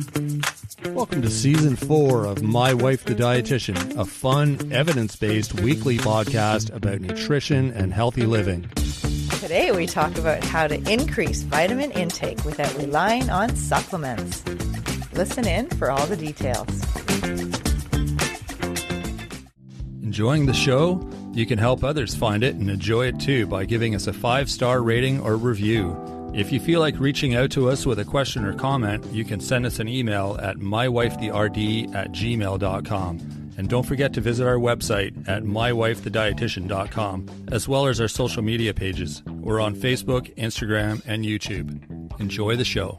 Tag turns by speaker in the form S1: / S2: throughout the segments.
S1: Welcome to Season 4 of My Wife the Dietitian, a fun, evidence-based weekly podcast about nutrition and healthy living.
S2: Today we talk about how to increase vitamin intake without relying on supplements. Listen in for all the details.
S1: Enjoying the show? You can help others find it and enjoy it too by giving us a 5-star rating or review. If you feel like reaching out to us with a question or comment, you can send us an email at mywifetherd@gmail.com. And don't forget to visit our website at mywifethedietitian.com, as well as our social media pages. We're on Facebook, Instagram, and YouTube. Enjoy the show.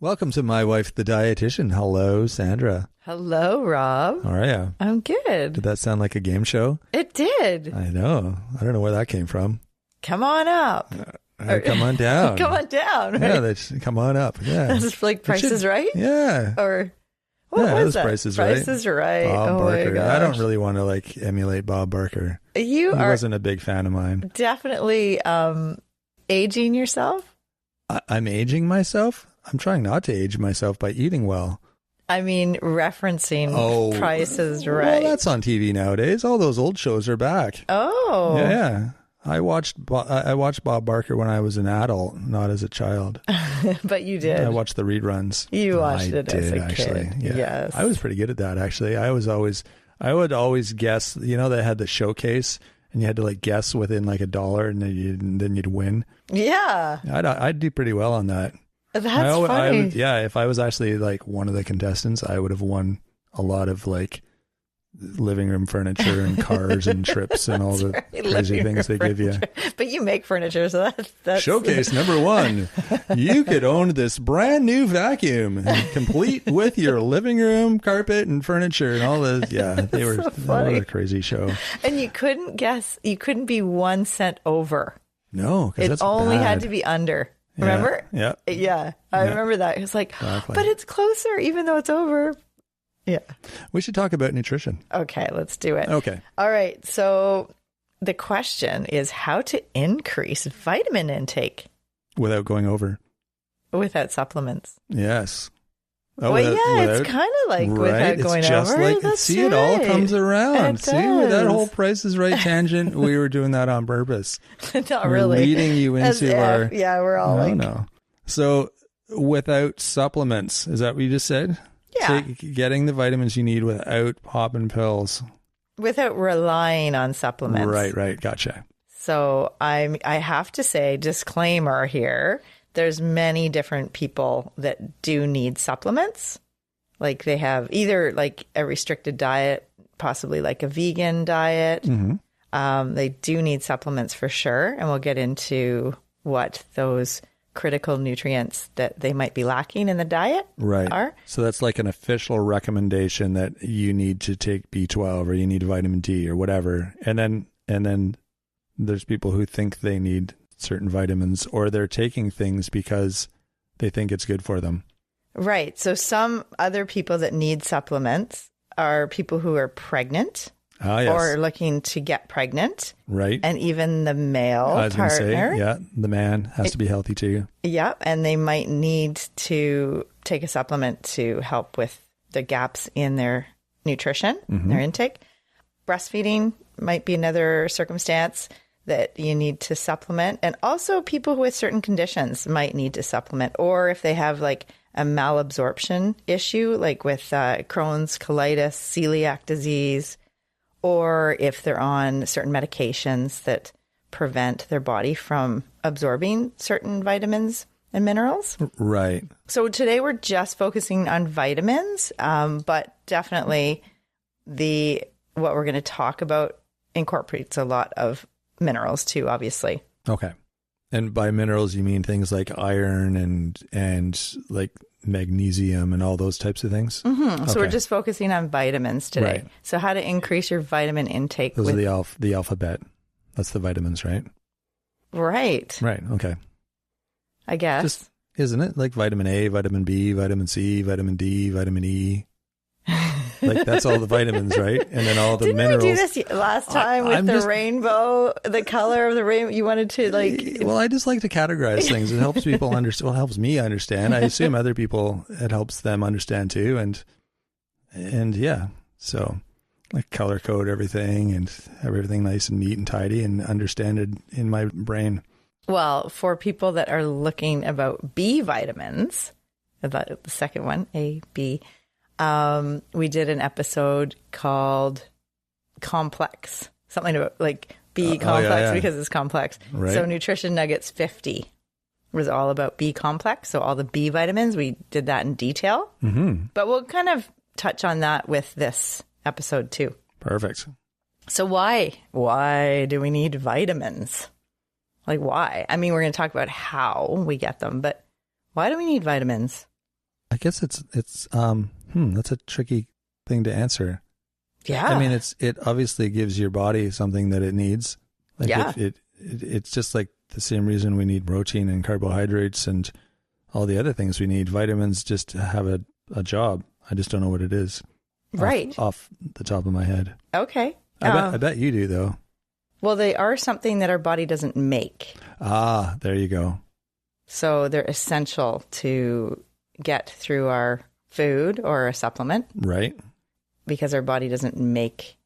S1: Welcome to My Wife the Dietitian. Hello, Sandra.
S2: Hello, Rob.
S1: How are you?
S2: I'm good.
S1: Did that sound like a game show?
S2: It did.
S1: I know. I don't know where that came from.
S2: Come on up.
S1: Come on down.
S2: Come on down. Right?
S1: Yeah, come on up. Yeah.
S2: That's like Price is Right?
S1: Yeah.
S2: Or what was that?
S1: Price is Right.
S2: Price is Right.
S1: Bob Barker.
S2: My gosh.
S1: I don't really want to emulate Bob Barker. He wasn't a big fan of mine.
S2: Definitely aging yourself.
S1: I'm aging myself? I'm trying not to age myself by eating well.
S2: I mean, referencing Price is Right.
S1: Well, that's on TV nowadays. All those old shows are back.
S2: Oh.
S1: Yeah. I watched Bob Barker when I was an adult, not as a child.
S2: But you did.
S1: I watched the reruns.
S2: You watched it as a
S1: actually.
S2: kid.
S1: Yeah.
S2: Yes.
S1: I was pretty good at that, actually. I would always guess, they had the showcase and you had to guess within $1 and then you'd win.
S2: Yeah.
S1: I'd do pretty well on that.
S2: That's funny.
S1: If I was actually one of the contestants, I would have won a lot of living room furniture and cars and trips and all the crazy things they give you.
S2: But you make furniture, so that's
S1: showcase number 1. You could own this brand new vacuum, complete with your living room carpet and furniture and all the. Yeah, they were a crazy show.
S2: And you couldn't guess. You couldn't be 1 cent over.
S1: No, because
S2: it only had to be under. Remember?
S1: Yeah.
S2: Yeah. I remember that. It's
S1: exactly.
S2: But it's closer, even though it's over. Yeah.
S1: We should talk about nutrition.
S2: Okay, let's do it.
S1: Okay.
S2: All right. So the question is how to increase vitamin intake
S1: without going over.
S2: Without supplements.
S1: Yes.
S2: It's kind of like without going over.
S1: See, it all comes around. See, with that whole Price is Right tangent, we were doing that on purpose.
S2: Not really.
S1: Leading you into our.
S2: Yeah, we're all
S1: No. So without supplements, is that what you just said?
S2: Yeah.
S1: Getting the vitamins you need without popping pills.
S2: Without relying on supplements.
S1: Right. Gotcha.
S2: So I have to say, disclaimer here, there's many different people that do need supplements. They have either a restricted diet, possibly a vegan diet. Mm-hmm. They do need supplements for sure. And we'll get into what those critical nutrients that they might be lacking in the diet are.
S1: So that's an official recommendation that you need to take B12 or you need vitamin D or whatever. And then there's people who think they need certain vitamins or they're taking things because they think it's good for them.
S2: Right. So some other people that need supplements are people who are pregnant.
S1: Yes.
S2: Or looking to get pregnant.
S1: Right.
S2: And even the male partner.
S1: The man has to be healthy too.
S2: Yeah. And they might need to take a supplement to help with the gaps in their nutrition, their intake. Breastfeeding might be another circumstance that you need to supplement. And also people with certain conditions might need to supplement. Or if they have a malabsorption issue, with Crohn's, colitis, celiac disease, or if they're on certain medications that prevent their body from absorbing certain vitamins and minerals.
S1: Right.
S2: So today we're just focusing on vitamins, but definitely what we're going to talk about incorporates a lot of minerals too, obviously.
S1: Okay. And by minerals, you mean things like iron and magnesium and all those types of things?
S2: Mm-hmm. So we're just focusing on vitamins today. Right. So how to increase your vitamin intake.
S1: Those are the alphabet. That's the vitamins, right?
S2: Right.
S1: Right. Okay.
S2: I guess.
S1: Isn't it? Vitamin A, vitamin B, vitamin C, vitamin D, vitamin E. Like that's all the vitamins, right? And then all the
S2: Didn't
S1: minerals.
S2: we do this last time with the rainbow, the color of the rainbow? You wanted to
S1: Well, I just like to categorize things. It helps people understand. Well, it helps me understand. I assume other people, it helps them understand too. And yeah, so like color code everything and have everything nice and neat and tidy and understand it in my brain.
S2: Well, for people that are looking about B vitamins, about the second one, A, B, we did an episode called Complex, something about like B complex because it's complex.
S1: Right.
S2: So Nutrition Nuggets 50 was all about B complex. So all the B vitamins, we did that in detail. Mm-hmm. But we'll kind of touch on that with this episode too.
S1: Perfect.
S2: So why do we need vitamins? Like why? I mean, we're going to talk about how we get them, but why do we need vitamins?
S1: I guess it's that's a tricky thing to answer.
S2: Yeah.
S1: I mean, it obviously gives your body something that it needs. Like
S2: yeah.
S1: It's just like the same reason we need protein and carbohydrates and all the other things we need. Vitamins just have a job. I just don't know what it is.
S2: Right.
S1: Off the top of my head.
S2: Okay.
S1: I bet you do though.
S2: Well, they are something that our body doesn't make.
S1: Ah, there you go.
S2: So they're essential to get through our food or a supplement.
S1: Right.
S2: Because our body doesn't make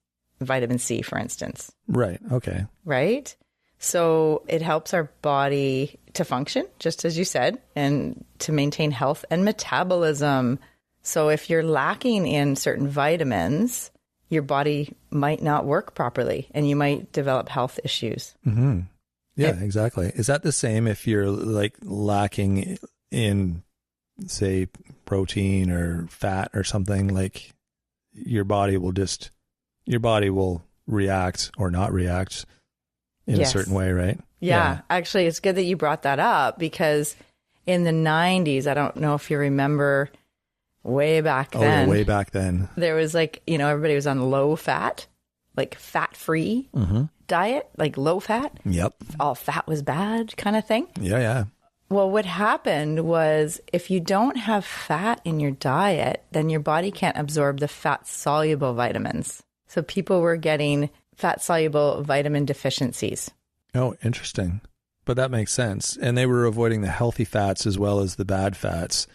S2: vitamin C, for instance.
S1: Right. Okay.
S2: Right. So it helps our body to function, just as you said, and to maintain health and metabolism. So if you're lacking in certain vitamins, your body might not work properly and you might develop health issues.
S1: Mm-hmm. Yeah, exactly. Is that the same if you're like lacking in, say, protein or fat or something? Like your body will react or not react in a certain way, right?
S2: Yeah. Actually, it's good that you brought that up because in the 90s, I don't know if you remember way back then.
S1: Oh, way back then.
S2: There was like, everybody was on low fat, like fat-free diet, like low fat.
S1: Yep.
S2: All fat was bad kind of thing.
S1: Yeah.
S2: Well, what happened was if you don't have fat in your diet, then your body can't absorb the fat-soluble vitamins. So people were getting fat-soluble vitamin deficiencies.
S1: Oh, interesting. But that makes sense. And they were avoiding the healthy fats as well as the bad fats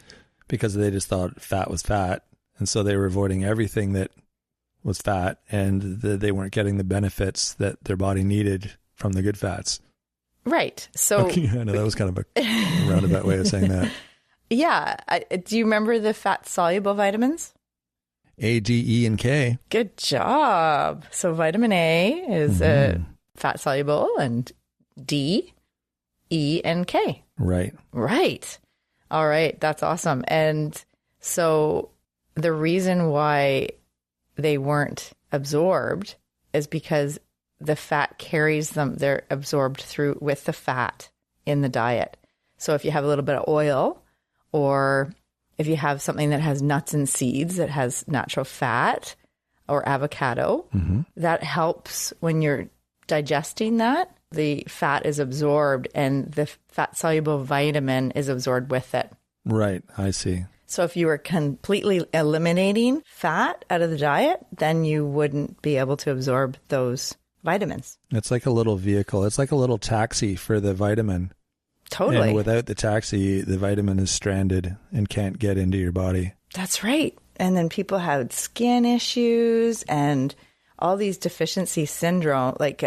S1: because they just thought fat was fat. And so they were avoiding everything that was fat and they weren't getting the benefits that their body needed from the good fats.
S2: Right. So
S1: okay, I know that was kind of a roundabout way of saying that.
S2: Yeah. Do you remember the fat-soluble vitamins?
S1: A, D, E, and K.
S2: Good job. So vitamin A is fat-soluble and D, E, and K.
S1: Right.
S2: Right. All right. That's awesome. And so the reason why they weren't absorbed is because the fat carries them. They're absorbed through with the fat in the diet. So if you have a little bit of oil or if you have something that has nuts and seeds that has natural fat or avocado, that helps when you're digesting that. The fat is absorbed and the fat-soluble vitamin is absorbed with it.
S1: Right. I see.
S2: So if you were completely eliminating fat out of the diet, then you wouldn't be able to absorb those vitamins.
S1: It's like a little vehicle. It's like a little taxi for the vitamin.
S2: Totally.
S1: And without the taxi, the vitamin is stranded and can't get into your body.
S2: That's right. And then people had skin issues and all these deficiency syndrome, like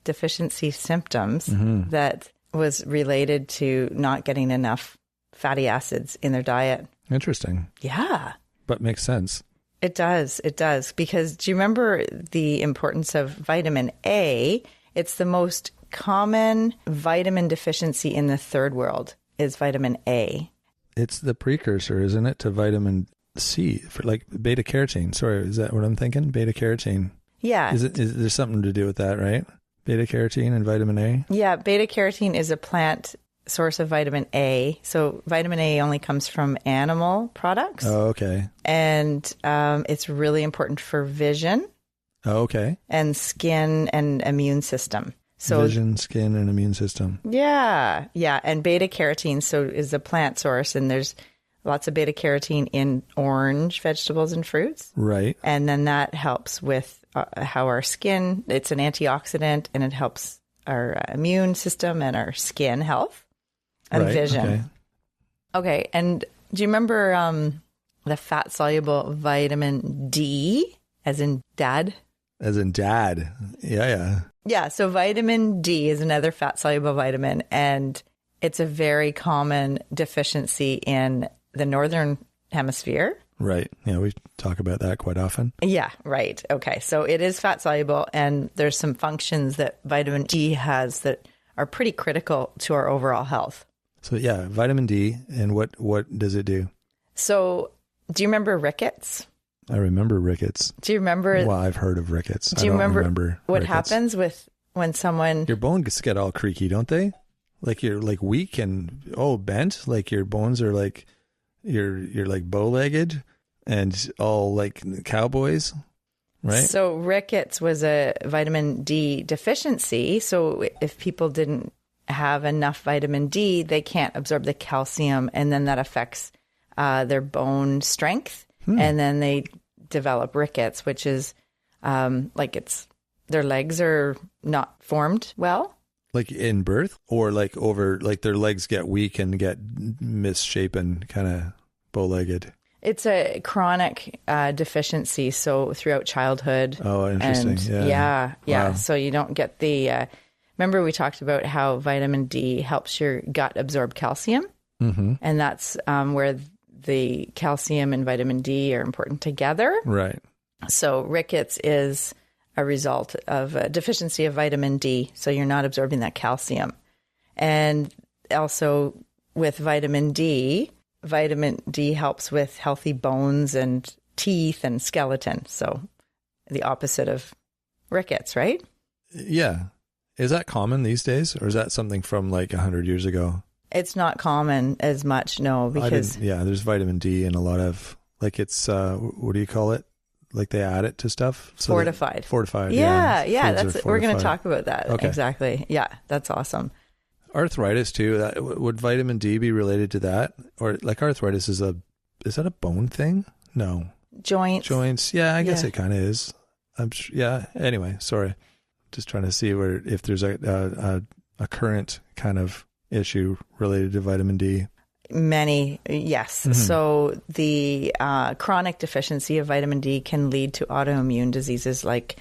S2: deficiency symptoms that was related to not getting enough fatty acids in their diet.
S1: Interesting.
S2: Yeah.
S1: But makes sense.
S2: It does. It does. Because do you remember the importance of vitamin A? It's the most common vitamin deficiency in the third world is vitamin A. It's
S1: the precursor, isn't it, to vitamin C, for like beta carotene. Sorry, is that what I'm thinking? Beta carotene.
S2: Yeah.
S1: Is there something to do with that, right? Beta carotene and vitamin A? Yeah,
S2: beta carotene is a plant source of vitamin A. So vitamin A only comes from animal products.
S1: Oh, okay.
S2: And it's really important for vision.
S1: Oh, okay.
S2: And skin and immune system. So
S1: vision, skin, and immune system.
S2: Yeah. Yeah. And beta carotene is a plant source. And there's lots of beta carotene in orange vegetables and fruits.
S1: Right.
S2: And then that helps with how our skin, it's an antioxidant, and it helps our immune system and our skin health and vision. Okay. And do you remember the fat soluble vitamin D, as in dad?
S1: As in dad. Yeah.
S2: Yeah. So vitamin D is another fat soluble vitamin, and it's a very common deficiency in the northern hemisphere.
S1: Right. Yeah, we talk about that quite often.
S2: Yeah, right. Okay. So it is fat soluble, and there's some functions that vitamin D has that are pretty critical to our overall health.
S1: So yeah, vitamin D, and what does it do?
S2: So do you remember rickets?
S1: I remember rickets.
S2: Do you remember?
S1: Well, I've heard of rickets.
S2: Do you remember what
S1: rickets.
S2: happens with when someone...
S1: Your bones get all creaky, don't they? Like you're like weak and bent. Like your bones are like you're like bow-legged and all like cowboys, right?
S2: So rickets was a vitamin D deficiency. So if people didn't have enough vitamin D, they can't absorb the calcium, and then that affects their bone strength, and then they develop rickets, which is their legs are not formed well.
S1: Like in birth, or like their legs get weak and get misshapen, kind of bow-legged.
S2: It's a chronic deficiency, so throughout childhood.
S1: Oh, interesting.
S2: And yeah.
S1: Wow.
S2: So you don't get the... remember we talked about how vitamin D helps your gut absorb calcium? Mm-hmm. And that's where the calcium and vitamin D are important together.
S1: Right.
S2: So rickets is a result of a deficiency of vitamin D, so you're not absorbing that calcium. And also with vitamin D helps with healthy bones and teeth and skeleton. So the opposite of rickets, right?
S1: Yeah. Is that common these days, or is that something from like 100 years ago?
S2: It's not common as much, no, because...
S1: there's vitamin D in a lot of, like it's, what do you call it? Like they add it to stuff? So
S2: fortified.
S1: Fortified,
S2: yeah. We're going to
S1: fortified.
S2: talk about that.
S1: Okay.
S2: Exactly. Yeah, that's awesome.
S1: Arthritis too, would vitamin D be related to that? Or like arthritis is that a bone thing? No.
S2: Joints.
S1: Yeah, I guess it kind of is. Anyway, sorry. Just trying to see if there's a current kind of issue related to vitamin D.
S2: Many, yes. Mm-hmm. So the chronic deficiency of vitamin D can lead to autoimmune diseases like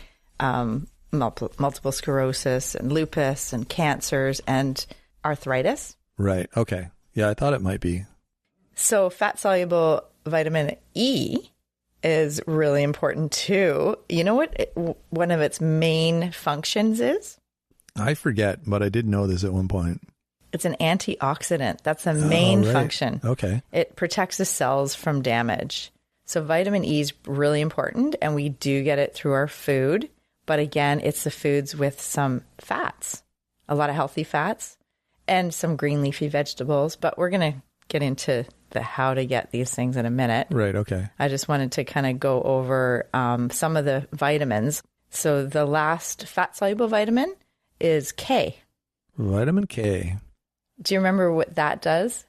S2: multiple sclerosis and lupus and cancers and arthritis.
S1: Right. Okay. Yeah, I thought it might be.
S2: So fat-soluble vitamin E is really important too. You know what one of its main functions is?
S1: I forget, but I did know this at one point.
S2: It's an antioxidant. That's the main function.
S1: Okay.
S2: It protects the cells from damage. So vitamin E is really important, and we do get it through our food. But again, it's the foods with some fats, a lot of healthy fats, and some green leafy vegetables. But we're going to get into the how to get these things in a minute.
S1: Right, okay.
S2: I just wanted to kind of go over some of the vitamins. So the last fat-soluble vitamin is K.
S1: Vitamin K.
S2: Do you remember what that does?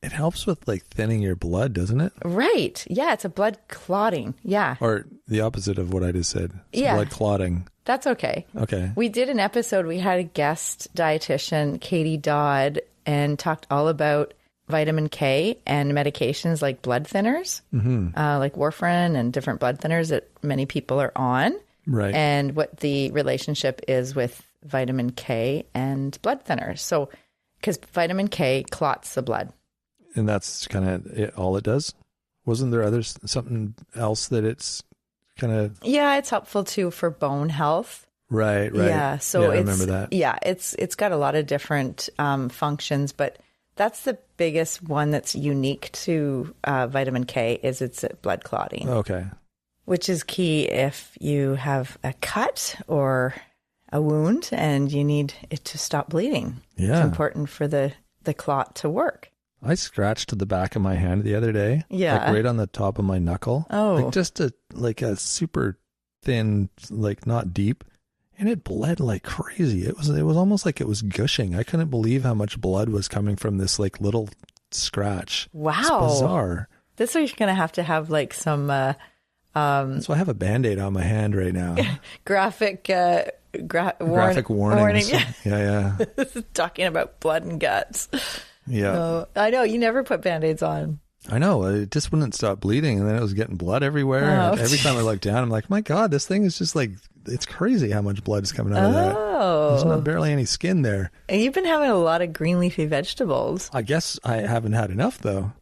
S1: It helps with like thinning your blood, doesn't it?
S2: Right. Yeah, it's a blood clotting. Yeah.
S1: Or the opposite of what I just said. It's blood clotting.
S2: That's okay.
S1: Okay.
S2: We did an episode, we had a guest dietitian, Katie Dodd, and talked all about vitamin K and medications like blood thinners, like warfarin and different blood thinners that many people are on.
S1: Right.
S2: And what the relationship is with vitamin K and blood thinners. So, because vitamin K clots the blood.
S1: And that's kind of all it does? Wasn't there something else that it's kind of...
S2: Yeah, it's helpful too for bone health.
S1: Right.
S2: Yeah, so
S1: I remember that.
S2: Yeah, it's got a lot of different functions, but that's the biggest one that's unique to vitamin K is it's blood clotting.
S1: Okay.
S2: Which is key if you have a cut or a wound and you need it to stop bleeding.
S1: Yeah.
S2: It's important for the clot to work.
S1: I scratched the back of my hand the other day.
S2: Yeah.
S1: Like right on the top of my knuckle.
S2: Oh.
S1: Like just a super thin, like not deep. And it bled like crazy. It was almost like it was gushing. I couldn't believe how much blood was coming from this like little scratch.
S2: Wow.
S1: It's bizarre.
S2: This week's going to have like some
S1: So I have a Band-Aid on my hand right now.
S2: graphic
S1: Graphic warnings. Yeah.
S2: Talking about blood and guts.
S1: Yeah.
S2: I know, you never put Band-Aids on.
S1: I know. It just wouldn't stop bleeding, and then it was getting blood everywhere.
S2: Oh.
S1: And every time I look down, I'm like, my God, this thing is just like, it's crazy how much blood is coming out of that. There's not barely any skin there.
S2: And you've been having a lot of green leafy vegetables.
S1: I guess I haven't had enough, though.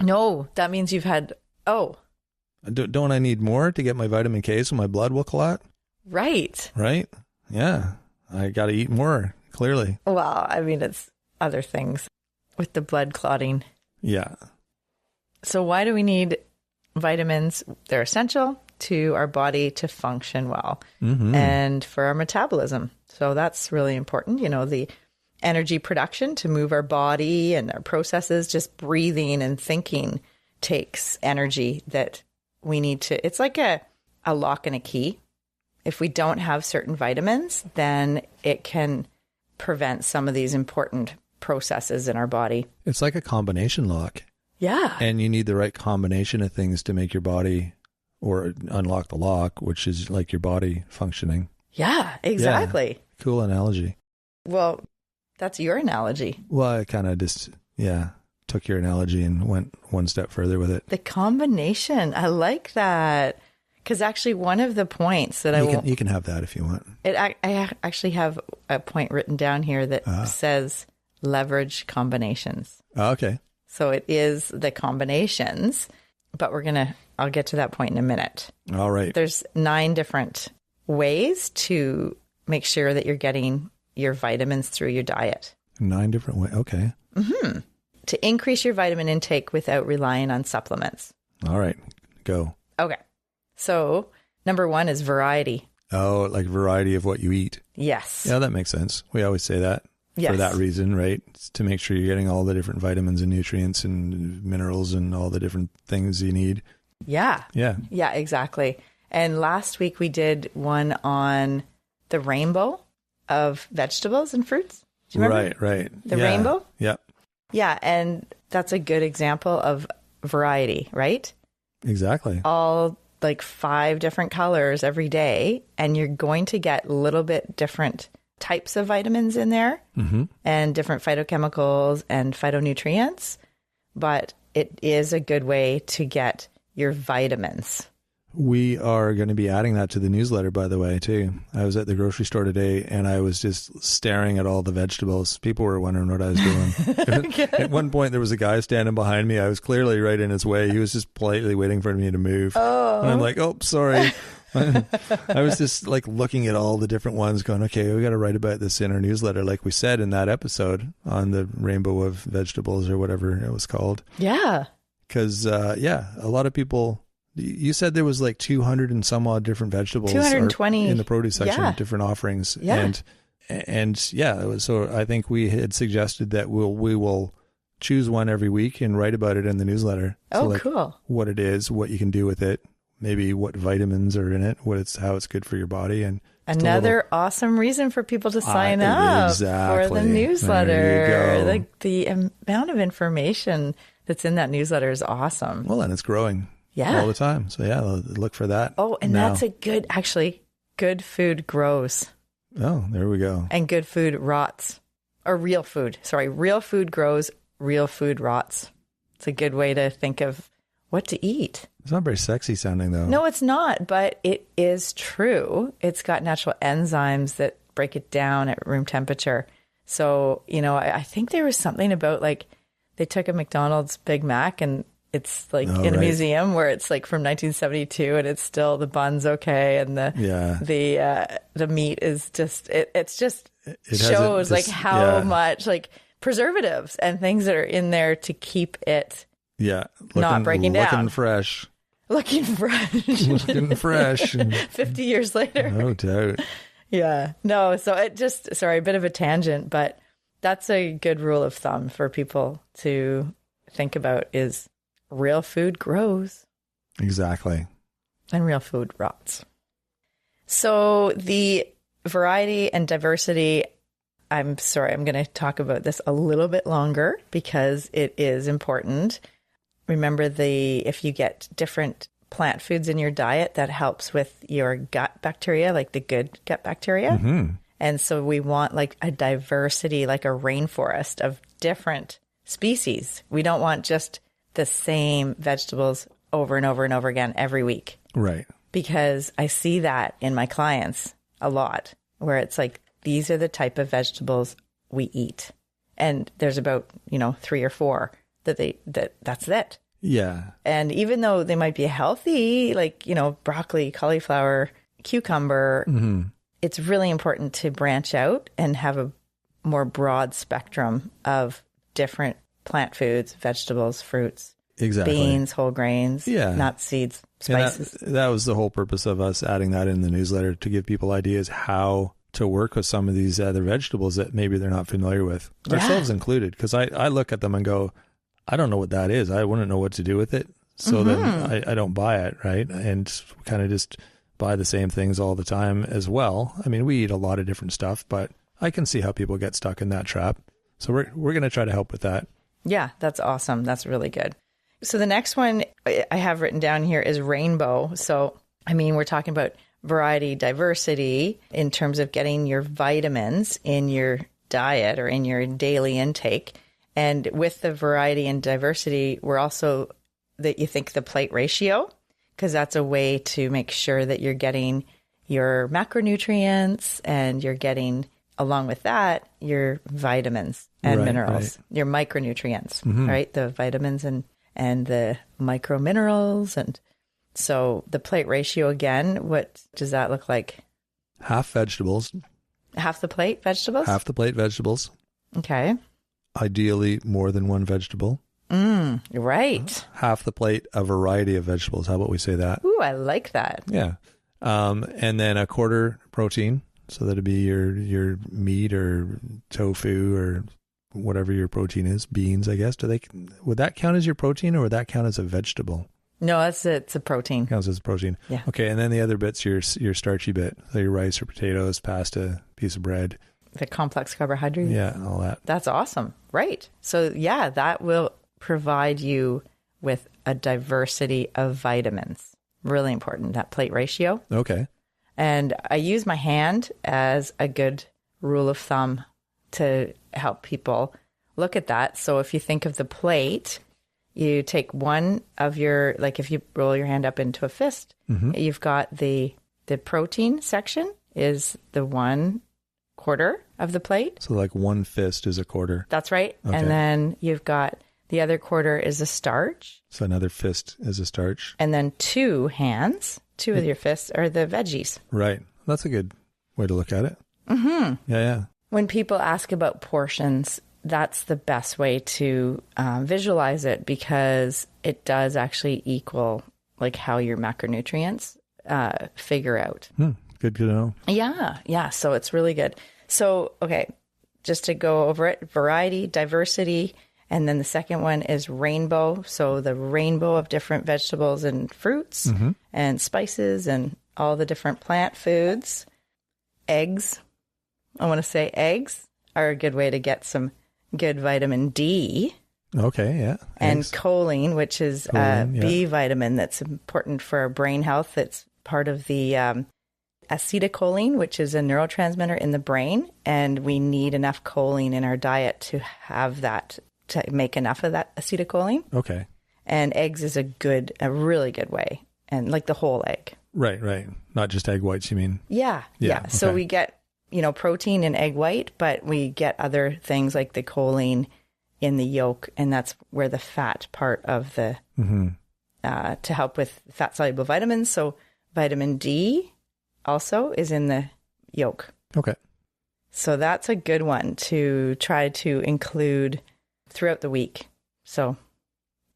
S2: No, that means you've had,
S1: Don't I need more to get my vitamin K so my blood will clot?
S2: right.
S1: Right? Yeah. I got to eat more, clearly.
S2: Well, I mean, it's other things with the blood clotting.
S1: Yeah.
S2: So why do we need vitamins? They're essential to our body to function well and for our metabolism. So that's really important. You know, the energy production to move our body and our processes, just breathing and thinking takes energy that we need to, it's like a lock and a key. If we don't have certain vitamins, then it can prevent some of these important processes in our body.
S1: It's like a combination lock.
S2: Yeah.
S1: And you need the right combination of things to make your body or unlock the lock, which is like your body functioning.
S2: Yeah, exactly.
S1: Yeah. Cool analogy.
S2: Well, that's your analogy.
S1: Well, I kind of just, took your analogy and went one step further with it.
S2: The combination. I like that. Because actually one of the points that
S1: you can have that if you want.
S2: I actually have a point written down here that says leverage combinations.
S1: Oh, okay.
S2: So it is the combinations, but I'll get to that point in a minute.
S1: All right.
S2: There's 9 different ways to make sure that you're getting your vitamins through your diet.
S1: 9 different ways. Okay.
S2: Mm-hmm. To increase your vitamin intake without relying on supplements.
S1: All right. Go.
S2: Okay. So number 1 is variety.
S1: Oh, like variety of what you eat.
S2: Yes.
S1: Yeah, that makes sense. We always say that.
S2: Yes.
S1: For that reason, right? It's to make sure you're getting all the different vitamins and nutrients and minerals and all the different things you need.
S2: Yeah.
S1: Yeah.
S2: Yeah, exactly. And last week we did one on the rainbow of vegetables and fruits. Do you remember?
S1: Right.
S2: The rainbow?
S1: Yeah.
S2: Yeah. And that's a good example of variety, right?
S1: Exactly.
S2: All like 5 different colors every day. And you're going to get a little bit different types of vitamins in there and different phytochemicals and phytonutrients. But it is a good way to get your vitamins.
S1: We are going to be adding that to the newsletter, by the way, too. I was at the grocery store today and I was just staring at all the vegetables. People were wondering what I was doing. At one point, there was a guy standing behind me. I was clearly right in his way. He was just politely waiting for me to move. Oh. And I'm like, oh, sorry. I was just like looking at all the different ones going, okay, we got to write about this in our newsletter, like we said in that episode on the rainbow of vegetables or whatever it was called.
S2: Yeah.
S1: Because, a lot of people... You said there was like 200 and some odd different vegetables
S2: 220
S1: in the produce section, different offerings.
S2: Yeah.
S1: And so I think we had suggested that we will choose one every week and write about it in the newsletter.
S2: Oh,
S1: so
S2: cool.
S1: What it is, what you can do with it, maybe what vitamins are in it, how it's good for your body. And
S2: another awesome reason for people to sign up for the newsletter.
S1: There you go.
S2: Like the amount of information that's in that newsletter is awesome.
S1: Well, and it's growing.
S2: Yeah.
S1: All the time. So look for that.
S2: Oh, and that's good food grows.
S1: Oh, there we go.
S2: And good food rots. Or real food. Sorry, real food grows, real food rots. It's a good way to think of what to eat.
S1: It's not very sexy sounding though.
S2: No, it's not, but it is true. It's got natural enzymes that break it down at room temperature. So, I think there was something about like they took a McDonald's Big Mac and it's like in a museum where it's like from 1972 and it's still the bun's okay and the meat is just it shows like how much like preservatives and things that are in there to keep it not breaking down. Looking fresh 50 years later.
S1: No doubt.
S2: Yeah. No, so a bit of a tangent, but that's a good rule of thumb for people to think about is real food grows.
S1: Exactly.
S2: And real food rots. So the variety and diversity I'm sorry, I'm going to talk about this a little bit longer because it is important. Remember, if you get different plant foods in your diet, that helps with your gut bacteria, like the good gut bacteria.
S1: Mm-hmm.
S2: And so we want like a diversity, like a rainforest of different species. We don't want just the same vegetables over and over and over again every week.
S1: Right.
S2: Because I see that in my clients a lot, where it's like, these are the type of vegetables we eat. And there's about, 3 or 4 that's it.
S1: Yeah.
S2: And even though they might be healthy, like, broccoli, cauliflower, cucumber,
S1: Mm-hmm.
S2: it's really important to branch out and have a more broad spectrum of different plant foods, vegetables, fruits,
S1: Exactly.
S2: beans, whole grains, nuts, seeds, spices.
S1: That was the whole purpose of us adding that in the newsletter, to give people ideas how to work with some of these other vegetables that maybe they're not familiar with, ourselves included. Because I look at them and go, I don't know what that is. I wouldn't know what to do with it. So then I don't buy it, right? And kind of just buy the same things all the time as well. I mean, we eat a lot of different stuff, but I can see how people get stuck in that trap. So we're going to try to help with that.
S2: Yeah, that's awesome. That's really good. So the next one I have written down here is rainbow. So, I mean, we're talking about variety, diversity in terms of getting your vitamins in your diet or in your daily intake. And with the variety and diversity, we're also that you think the plate ratio, because that's a way to make sure that you're getting your macronutrients and you're getting, along with that, your vitamins and minerals, your micronutrients, right? The vitamins and the micro minerals. And so the plate ratio, again, what does that look like?
S1: Half vegetables.
S2: Half the plate vegetables?
S1: Half the plate vegetables.
S2: Okay.
S1: Ideally more than one vegetable.
S2: Right.
S1: Half the plate, a variety of vegetables. How about we say that?
S2: Ooh, I like that.
S1: Yeah. And then a quarter protein. So that'd be your meat or tofu or whatever your protein is. Beans, I guess. Would that count as your protein, or would that count as a vegetable?
S2: No, it's a protein.
S1: Counts as a protein.
S2: Yeah.
S1: Okay. And then the other bit's your starchy bit. So your rice or potatoes, pasta, piece of bread.
S2: The complex carbohydrates.
S1: Yeah, all that.
S2: That's awesome. Right. So yeah, that will provide you with a diversity of vitamins. Really important, that plate ratio.
S1: Okay.
S2: And I use my hand as a good rule of thumb to help people look at that. So if you think of the plate, you take one of your, like if you roll your hand up into a fist, you've got the protein section is the 1/4 of the plate.
S1: So like one fist is a quarter.
S2: That's right.
S1: Okay.
S2: And then you've got the other quarter is a starch.
S1: So another fist is a starch.
S2: And then 2 hands, 2 of your fists are the veggies.
S1: Right. That's a good way to look at it. Mm-hmm. Yeah.
S2: When people ask about portions, that's the best way to visualize it, because it does actually equal like how your macronutrients figure out.
S1: Good to know.
S2: Yeah. So it's really good. So, okay, just to go over it, variety, diversity, and then the second one is rainbow. So the rainbow of different vegetables and fruits and spices and all the different plant foods. Eggs. I want to say eggs are a good way to get some good vitamin D.
S1: Okay, yeah.
S2: And
S1: Eggs.
S2: choline, which is a B vitamin that's important for our brain health. It's part of the acetylcholine, which is a neurotransmitter in the brain. And we need enough choline in our diet to have that, to make enough of that acetylcholine.
S1: Okay.
S2: And eggs is a really good way. And like the whole egg.
S1: Right. Not just egg whites, you mean?
S2: Yeah.
S1: Okay.
S2: So we get, protein in egg white, but we get other things like the choline in the yolk. And that's where the fat part of the, to help with fat soluble vitamins. So vitamin D also is in the yolk.
S1: Okay.
S2: So that's a good one to try to include throughout the week. So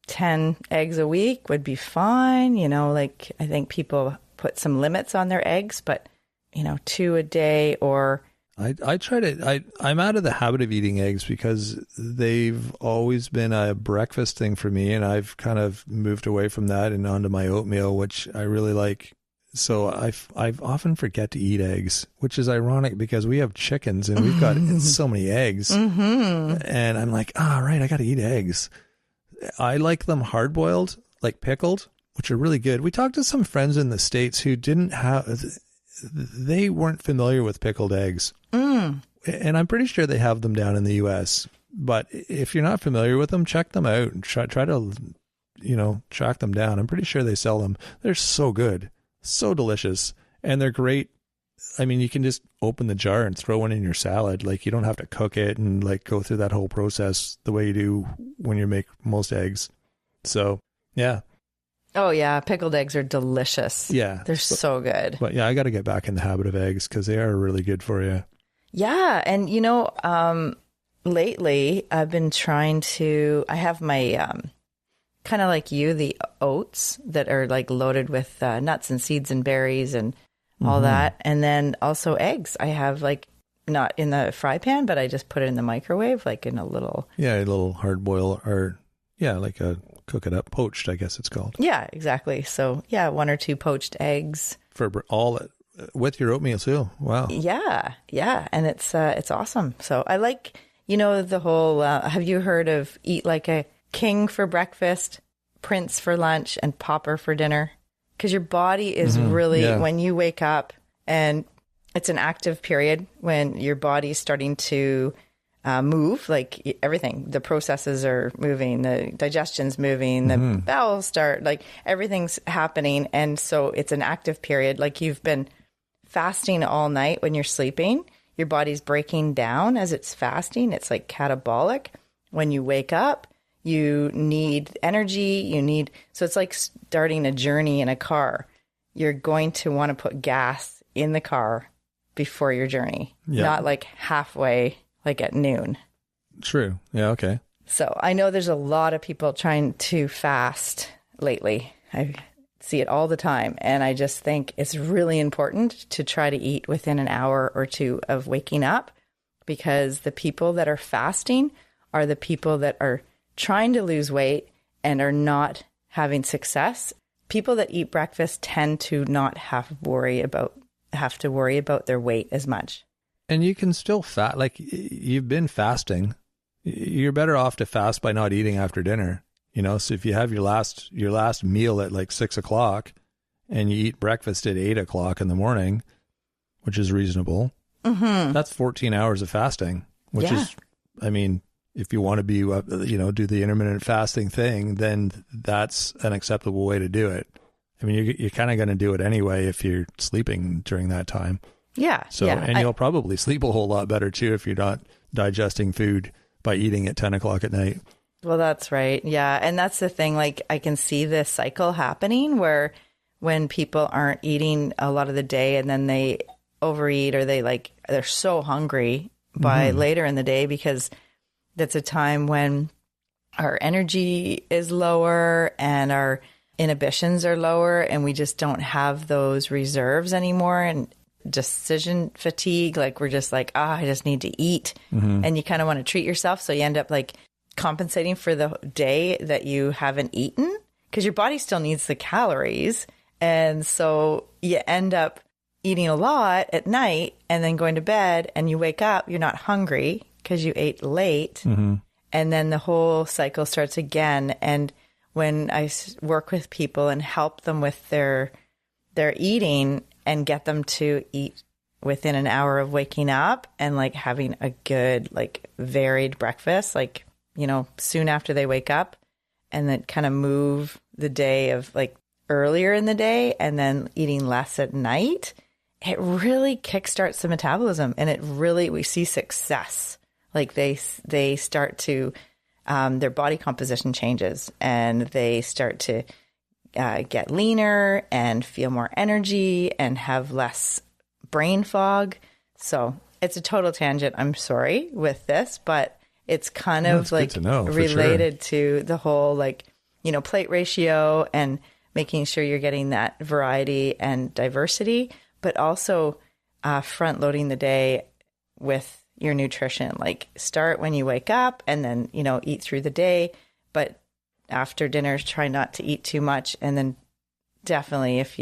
S2: 10 eggs a week would be fine. I think people put some limits on their eggs, but 2 a day, or
S1: I try to, I'm out of the habit of eating eggs because they've always been a breakfast thing for me. And I've kind of moved away from that and onto my oatmeal, which I really like So I've often forget to eat eggs, which is ironic because we have chickens and we've got so many eggs. And I'm like, right, I got to eat eggs. I like them hard boiled, like pickled, which are really good. We talked to some friends in the States who they weren't familiar with pickled eggs. And I'm pretty sure they have them down in the US. But if you're not familiar with them, check them out and try to, track them down. I'm pretty sure they sell them. They're so good. So delicious, and they're great. I mean, you can just open the jar and throw one in your salad. Like, you don't have to cook it and like go through that whole process the way you do when you make most eggs. So, yeah.
S2: Oh yeah, pickled eggs are delicious.
S1: Yeah,
S2: they're so good.
S1: But yeah, I got to get back in the habit of eggs because they are really good for you.
S2: Yeah, and lately I've been trying to. I have my kind of like you, the oats that are like loaded with nuts and seeds and berries and all that. And then also eggs. I have like not in the fry pan, but I just put it in the microwave, like in a little.
S1: Yeah, a little hard boil or like a cook it up, poached, I guess it's called.
S2: Yeah, exactly. So yeah, 1 or 2 poached eggs.
S1: For all with your oatmeal too. Wow.
S2: Yeah. Yeah. And it's awesome. So I like, the whole, have you heard of eat like a king for breakfast, prince for lunch, and pauper for dinner? Because your body is really, when you wake up, and it's an active period when your body's starting to move, like everything. The processes are moving, the digestion's moving, the bowels start, like everything's happening. And so it's an active period. Like you've been fasting all night when you're sleeping. Your body's breaking down as it's fasting. It's like catabolic. When you wake up, you need energy, so it's like starting a journey in a car. You're going to want to put gas in the car before your journey, not like halfway, like at noon.
S1: True. Yeah. Okay.
S2: So I know there's a lot of people trying to fast lately. I see it all the time. And I just think it's really important to try to eat within an hour or two of waking up, because the people that are fasting are the people that are trying to lose weight and are not having success. People that eat breakfast tend to not have to worry about their weight as much.
S1: And you can still fast, like you've been fasting. You're better off to fast by not eating after dinner. So if you have your last meal at like 6:00 and you eat breakfast at 8:00 in the morning, which is reasonable, that's 14 hours of fasting, which is, I mean, if you want to be, do the intermittent fasting thing, then that's an acceptable way to do it. I mean, you're kind of going to do it anyway if you're sleeping during that time.
S2: Yeah.
S1: So, and you'll probably sleep a whole lot better too if you're not digesting food by eating at 10:00 at night.
S2: Well, that's right. Yeah. And that's the thing. Like, I can see this cycle happening where when people aren't eating a lot of the day and then they overeat, or they're so hungry by later in the day, because that's a time when our energy is lower and our inhibitions are lower, and we just don't have those reserves anymore. And decision fatigue, like we're just like, I just need to eat. And you kind of want to treat yourself. So you end up like compensating for the day that you haven't eaten, because your body still needs the calories. And so you end up eating a lot at night and then going to bed, and you wake up, you're not hungry because you ate late. And then the whole cycle starts again. And when I work with people and help them with their eating and get them to eat within an hour of waking up and like having a good, like varied breakfast, like, soon after they wake up, and then kind of move the day of like earlier in the day and then eating less at night, it really kickstarts the metabolism, and we see success. Like they start to, their body composition changes, and they start to get leaner and feel more energy and have less brain fog. So it's a total tangent. I'm sorry with this, but it's kind of like related to the whole, like, plate ratio and making sure you're getting that variety and diversity, but also front loading the day with your nutrition. Like, start when you wake up and then, eat through the day, but after dinner, try not to eat too much. And then definitely if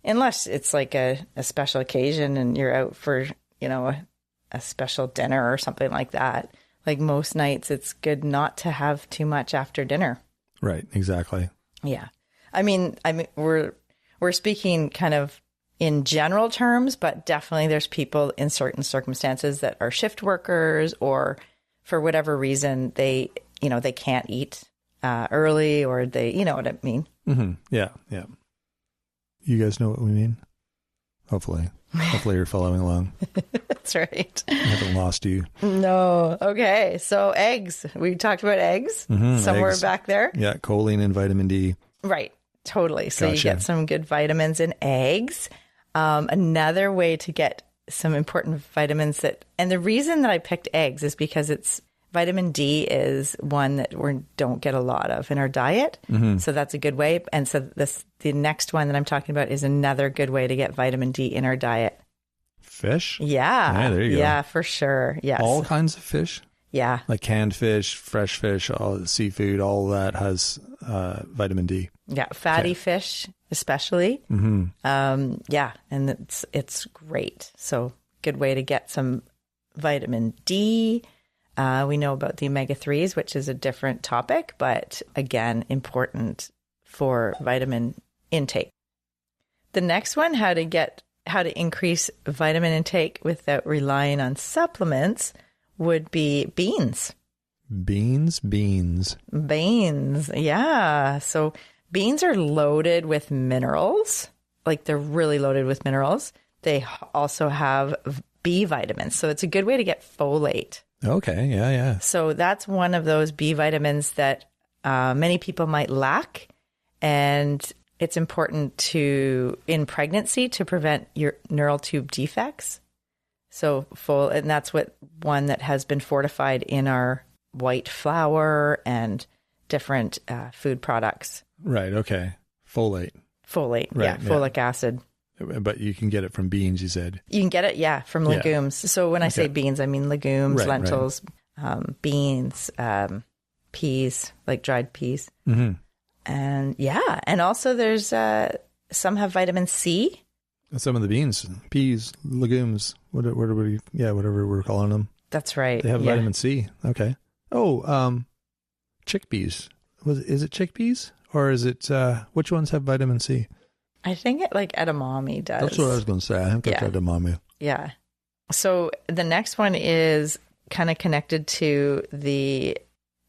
S2: unless it's like a special occasion and you're out for, a special dinner or something like that. Like most nights, it's good not to have too much after dinner.
S1: Right. Exactly.
S2: Yeah. I mean, we're speaking kind of in general terms, but definitely there's people in certain circumstances that are shift workers, or for whatever reason, they can't eat early, or you know what I mean?
S1: Mm-hmm. Yeah. Yeah. You guys know what we mean? Hopefully you're following along.
S2: That's right.
S1: I haven't lost you.
S2: No. Okay. So eggs. We talked about eggs somewhere
S1: eggs.
S2: Back there.
S1: Yeah. Choline and vitamin D.
S2: Right. Totally. So
S1: Gotcha.
S2: You get some good vitamins in eggs. Another way to get some important vitamins and the reason that I picked eggs is because vitamin D is one that we don't get a lot of in our diet. Mm-hmm. So that's a good way. And so the next one that I'm talking about is another good way to get vitamin D in our diet.
S1: Fish?
S2: Yeah.
S1: There you go.
S2: Yeah, for sure. Yes.
S1: All kinds of fish?
S2: Yeah.
S1: Like canned fish, fresh fish, all seafood, all that has vitamin D.
S2: Yeah. Fatty fish, especially.
S1: Mm-hmm.
S2: Yeah. And it's great. So good way to get some vitamin D. We know about the omega-3s, which is a different topic, but again, important for vitamin intake. The next one, how to increase vitamin intake without relying on supplements, would be beans.
S1: Beans.
S2: Yeah. So beans are loaded with minerals. Like they're really loaded with minerals. They also have B vitamins. So it's a good way to get folate.
S1: Okay. Yeah.
S2: So that's one of those B vitamins that many people might lack. And it's important in pregnancy to prevent your neural tube defects. So and that's one that has been fortified in our white flour and different food products.
S1: Right. Okay. Folate.
S2: Right, yeah. Folic acid.
S1: But you can get it from beans, you said.
S2: You can get it, yeah, from legumes. Yeah. So when I say beans, I mean legumes, lentils, beans, peas, like dried peas. Mm-hmm. And and also there's some have vitamin C.
S1: Some of the beans, peas, legumes, whatever we're calling them.
S2: That's right.
S1: They have vitamin C. Okay. Oh, chickpeas. Is it chickpeas or is it which ones have vitamin C?
S2: I think it like edamame does.
S1: That's what I was going to say. I think that's edamame.
S2: Yeah. So the next one is kind of connected to the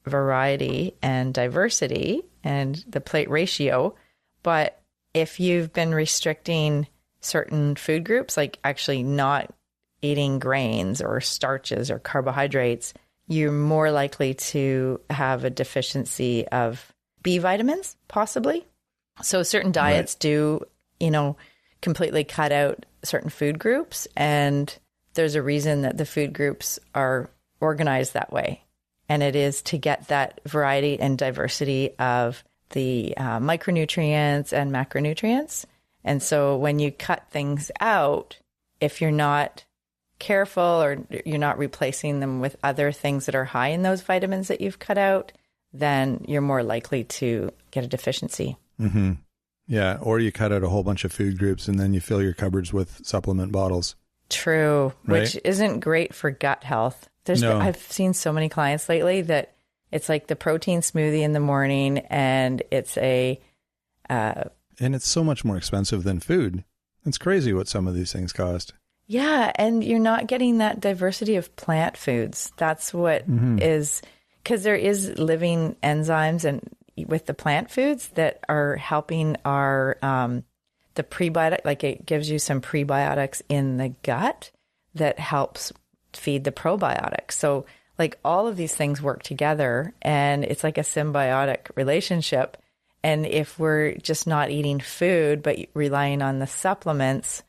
S2: variety and diversity and the plate ratio. But if you've been restricting certain food groups, like actually not eating grains or starches or carbohydrates, you're more likely to have a deficiency of B vitamins, possibly. So certain diets do, completely cut out certain food groups. And there's a reason that the food groups are organized that way. And it is to get that variety and diversity of the micronutrients and macronutrients. And so when you cut things out, if you're not careful or you're not replacing them with other things that are high in those vitamins that you've cut out, then you're more likely to get a deficiency.
S1: Mm-hmm. Yeah. Or you cut out a whole bunch of food groups and then you fill your cupboards with supplement bottles.
S2: True. Right? Which isn't great for gut health. I've seen so many clients lately that it's like the protein smoothie in the morning and it's
S1: and it's so much more expensive than food. It's crazy what some of these things cost.
S2: Yeah. And you're not getting that diversity of plant foods. That's what is, because there is living enzymes and with the plant foods that are helping our, the prebiotic, like it gives you some prebiotics in the gut that helps feed the probiotics. So like all of these things work together and it's like a symbiotic relationship. And if we're just not eating food, but relying on the supplements,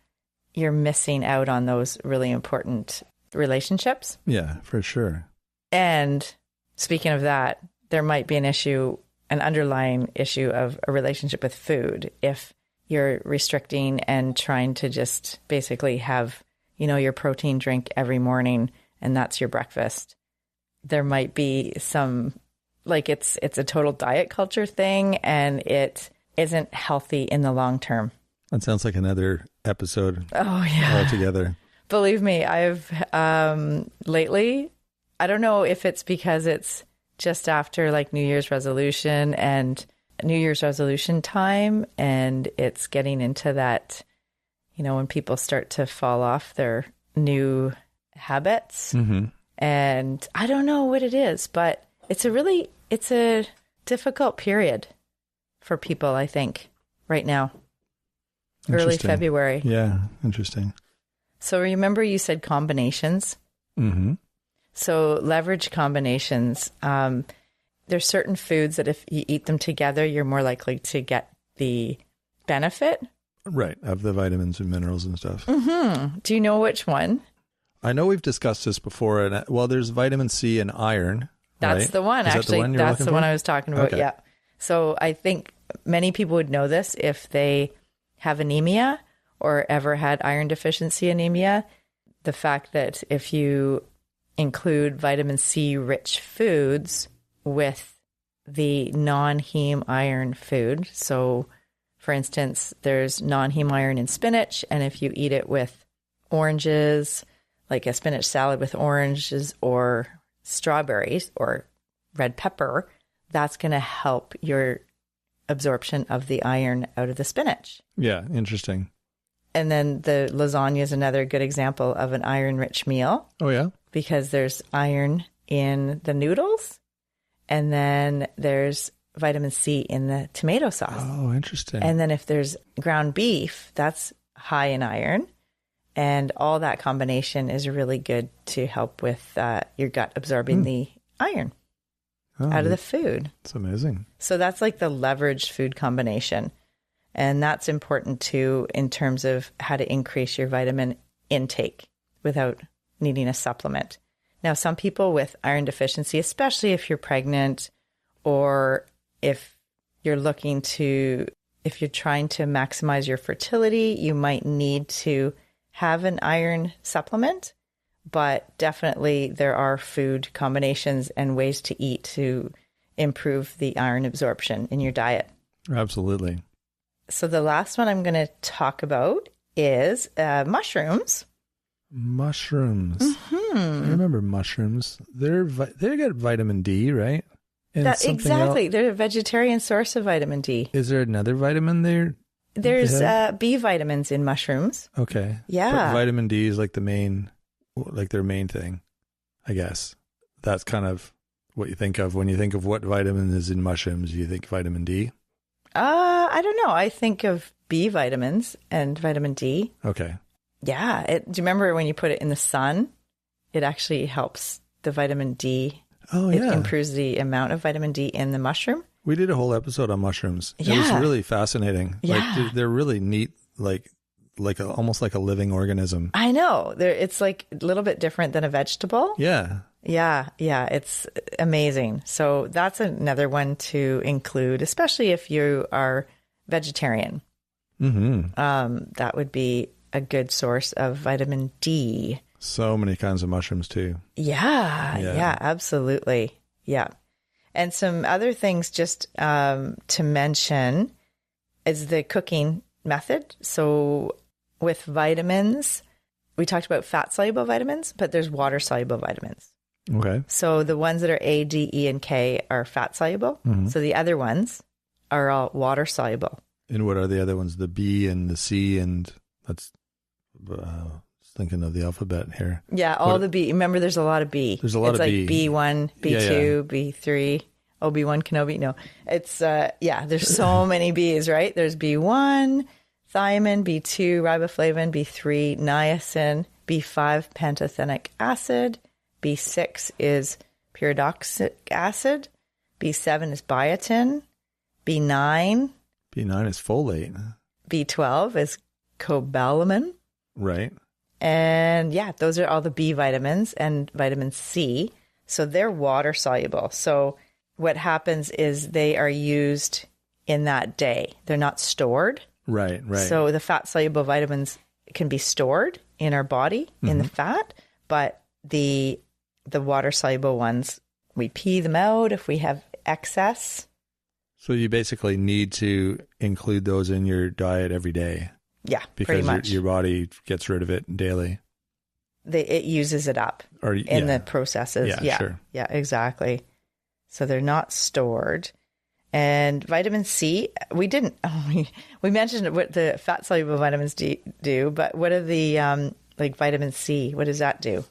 S2: you're missing out on those really important relationships.
S1: Yeah, for sure.
S2: And speaking of that, there might be an underlying issue of a relationship with food. If you're restricting and trying to just basically have, your protein drink every morning and that's your breakfast, there might be some, like it's a total diet culture thing and it isn't healthy in the long term.
S1: That sounds like another episode
S2: Oh, yeah.
S1: altogether.
S2: Believe me, I've lately, I don't know if it's because it's just after like New Year's resolution time, and it's getting into that, when people start to fall off their new habits.
S1: Mm-hmm.
S2: And I don't know what it is, but it's a difficult period for people, I think, right now. Early February.
S1: Yeah, interesting.
S2: So remember you said combinations?
S1: Mm-hmm.
S2: So leverage combinations. There's certain foods that if you eat them together, you're more likely to get the benefit.
S1: Right, of the vitamins and minerals and stuff.
S2: Mm-hmm. Do you know which one?
S1: I know we've discussed this before. And there's vitamin C and iron.
S2: That's
S1: right?
S2: the one,
S1: Is
S2: actually. That's the one I was talking about,
S1: okay.
S2: yeah. So I think many people would know this if they have anemia or ever had iron deficiency anemia. The fact that if you include vitamin C rich foods with the non-heme iron food. So for instance, there's non-heme iron in spinach. And if you eat it with oranges, like a spinach salad with oranges or strawberries or red pepper, that's going to help your absorption of the iron out of the spinach.
S1: Yeah, interesting.
S2: And then the lasagna is another good example of an iron-rich meal.
S1: Oh, yeah?
S2: Because there's iron in the noodles, and then there's vitamin C in the tomato sauce.
S1: Oh, interesting.
S2: And then if there's ground beef, that's high in iron. And all that combination is really good to help with your gut absorbing the iron out of the food.
S1: It's amazing.
S2: So that's like the leveraged food combination. And that's important too in terms of how to increase your vitamin intake without needing a supplement. Now, some people with iron deficiency, especially if you're pregnant or if you're trying to maximize your fertility, you might need to have an iron supplement. But definitely there are food combinations and ways to eat to improve the iron absorption in your diet.
S1: Absolutely.
S2: So the last one I'm going to talk about is mushrooms.
S1: Mushrooms.
S2: Mm-hmm.
S1: I remember mushrooms. They get vitamin D, right? And
S2: exactly. They're a vegetarian source of vitamin D.
S1: Is there another vitamin there?
S2: There's B vitamins in mushrooms.
S1: Okay.
S2: Yeah.
S1: But vitamin D is like their main thing, I guess. That's kind of what you think of when you think of what vitamin is in mushrooms. You think vitamin D?
S2: I don't know. I think of B vitamins and vitamin D.
S1: Okay.
S2: Yeah. Do you remember when you put it in the sun, it actually helps the vitamin D.
S1: Oh, yeah.
S2: It improves the amount of vitamin D in the mushroom.
S1: We did a whole episode on mushrooms.
S2: Yeah.
S1: It was really fascinating.
S2: Yeah.
S1: Like they're really neat, almost like a living organism.
S2: I know. It's like a little bit different than a vegetable.
S1: Yeah.
S2: Yeah. It's amazing. So that's another one to include, especially if you are vegetarian.
S1: Mm-hmm.
S2: That would be a good source of vitamin D.
S1: So many kinds of mushrooms too.
S2: Yeah, absolutely. Yeah. And some other things just to mention is the cooking method. So with vitamins, we talked about fat-soluble vitamins, but there's water-soluble vitamins.
S1: Okay.
S2: So the ones that are A, D, E, and K are fat-soluble.
S1: Mm-hmm.
S2: So the other ones are all water-soluble.
S1: And what are the other ones? The B and the C, and that's thinking of the alphabet here.
S2: Yeah, the B. Remember, there's a lot of B.
S1: There's a lot of
S2: B. It's like B1, B2, B3, Obi-Wan Kenobi. No, it's, there's so many Bs, right? There's B1, thiamine, B2, riboflavin, B3, niacin, B5, pantothenic acid, B6 is pyridoxic acid, B7 is biotin, B9
S1: is folate.
S2: B12 is cobalamin.
S1: Right.
S2: And those are all the B vitamins and vitamin C. So they're water soluble. So what happens is they are used in that day. They're not stored.
S1: Right.
S2: So the fat soluble vitamins can be stored in our body in the fat, but the water soluble ones, we pee them out if we have excess.
S1: So you basically need to include those in your diet every day.
S2: Yeah,
S1: because
S2: pretty much.
S1: Your body gets rid of it daily.
S2: It uses it up in the processes.
S1: Yeah, sure.
S2: Yeah, exactly. So they're not stored. And vitamin C, we mentioned what the fat soluble vitamins do, but what are the like vitamin C? What does that do?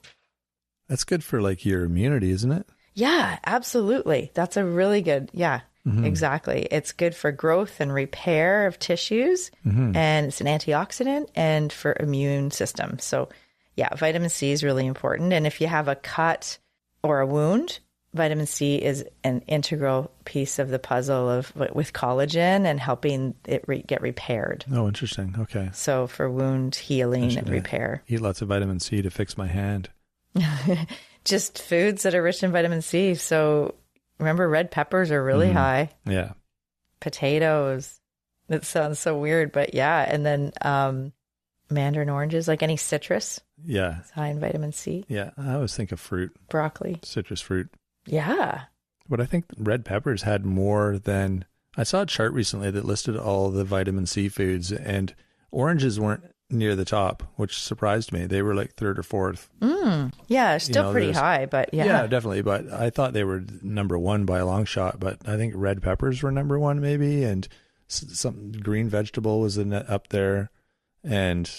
S1: That's good for like your immunity, isn't it?
S2: Yeah, absolutely. That's a really good. Yeah, exactly. It's good for growth and repair of tissues, and it's an antioxidant and for immune system. So yeah, vitamin C is really important. And if you have a cut or a wound, vitamin C is an integral piece of the puzzle with collagen and helping it get repaired.
S1: Oh, interesting. Okay.
S2: So for wound healing and repair.
S1: Eat lots of vitamin C to fix my hand.
S2: Just foods that are rich in vitamin C. So remember, red peppers are really high.
S1: Yeah.
S2: Potatoes. That sounds so weird, but yeah. And then mandarin oranges, like any citrus.
S1: Yeah.
S2: It's high in vitamin C.
S1: Yeah. I always think of fruit.
S2: Broccoli.
S1: Citrus fruit.
S2: Yeah.
S1: But I think red peppers had more than... I saw a chart recently that listed all the vitamin C foods, and oranges weren't near the top, which surprised me. They were like third or fourth.
S2: Yeah, still pretty high, but yeah.
S1: Yeah, definitely. But I thought they were number one by a long shot. But I think red peppers were number one maybe, and some green vegetable was up there. And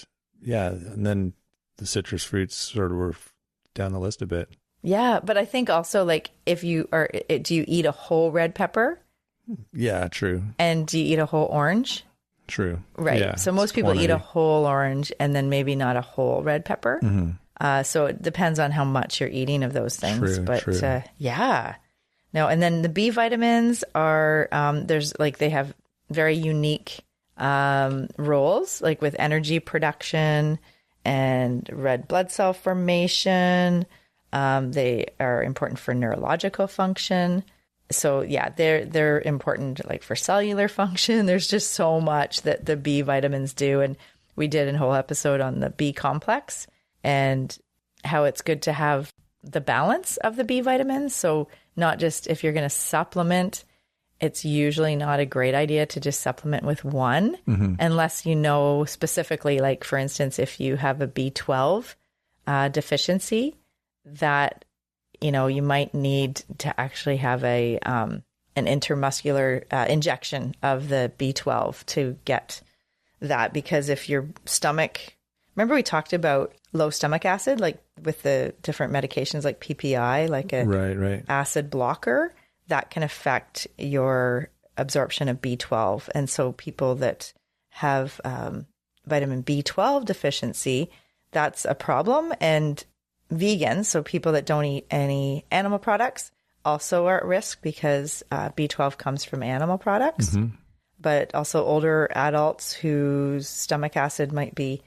S1: yeah, and then the citrus fruits sort of were down the list a bit.
S2: Yeah, but I think also like do you eat a whole red pepper?
S1: Yeah, true.
S2: And do you eat a whole orange?
S1: True.
S2: Right.
S1: Yeah,
S2: so most people eat a whole orange and then maybe not a whole red pepper. So it depends on how much you're eating of those things.
S1: True.
S2: Yeah. No, and then the B vitamins are they have very unique roles, like with energy production and red blood cell formation. They are important for neurological function. So yeah, they're important like for cellular function. There's just so much that the B vitamins do. And we did a whole episode on the B complex and how it's good to have the balance of the B vitamins. So not just if you're going to supplement, it's usually not a great idea to just supplement with one unless you know specifically, like for instance, if you have a B12 deficiency, that you might need to actually have an intramuscular injection of the B12 to get that. Because if your stomach, remember we talked about low stomach acid, like with the different medications like PPI, like a acid blocker, that can affect your absorption of B12. And so people that have vitamin B12 deficiency, that's a problem. And vegans, so people that don't eat any animal products, also are at risk because B12 comes from animal products. But also older adults whose stomach acid might be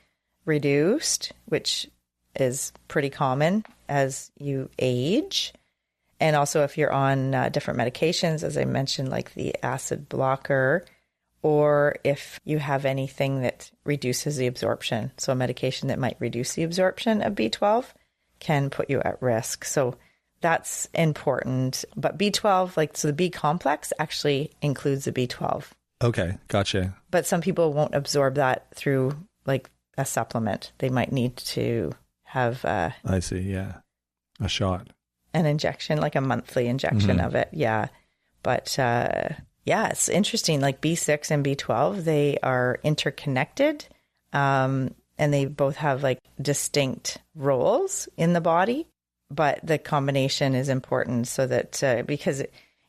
S2: reduced, which is pretty common as you age. And also if you're on different medications, as I mentioned, like the acid blocker, or if you have anything that reduces the absorption, so a medication that might reduce the absorption of B12 can put you at risk. So that's important. But B12, so the B complex actually includes the B12.
S1: Okay, gotcha.
S2: But some people won't absorb that through like a supplement. They might need to have
S1: I see, yeah. A shot.
S2: An injection, like a monthly injection of it. Yeah. But yeah, it's interesting. Like B6 and B12, they are interconnected. And they both have like distinct roles in the body, but the combination is important so that because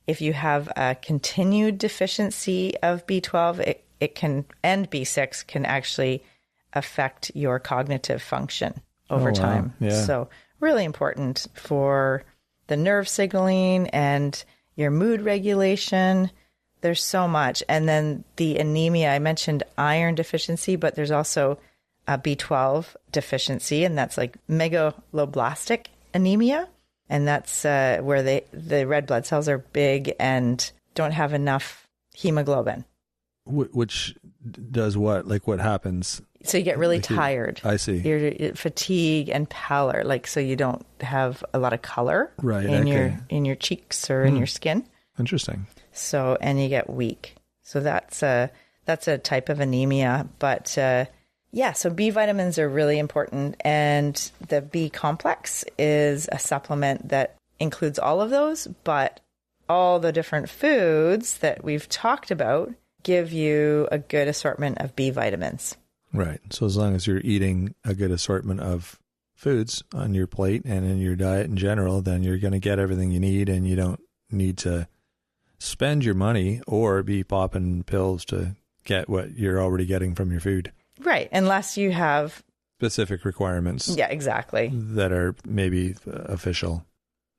S2: if you have a continued deficiency of B12, it can, and B6 can actually affect your cognitive function over time. Yeah. So really important for the nerve signaling and your mood regulation. There's so much. And then the anemia, I mentioned iron deficiency, but there's also B12 deficiency, and that's like megaloblastic anemia. And that's where the red blood cells are big and don't have enough hemoglobin.
S1: Which does what? Like what happens?
S2: So you get really tired.
S1: I see.
S2: You're fatigue and pallor, so you don't have a lot of color in your cheeks or in your skin.
S1: Interesting.
S2: So, and you get weak. So that's a type of anemia, but Yeah, so B vitamins are really important, and the B complex is a supplement that includes all of those, but all the different foods that we've talked about give you a good assortment of B vitamins.
S1: Right. So as long as you're eating a good assortment of foods on your plate and in your diet in general, then you're going to get everything you need, and you don't need to spend your money or be popping pills to get what you're already getting from your food.
S2: Right, unless you have
S1: specific requirements.
S2: Yeah, exactly.
S1: That are maybe official,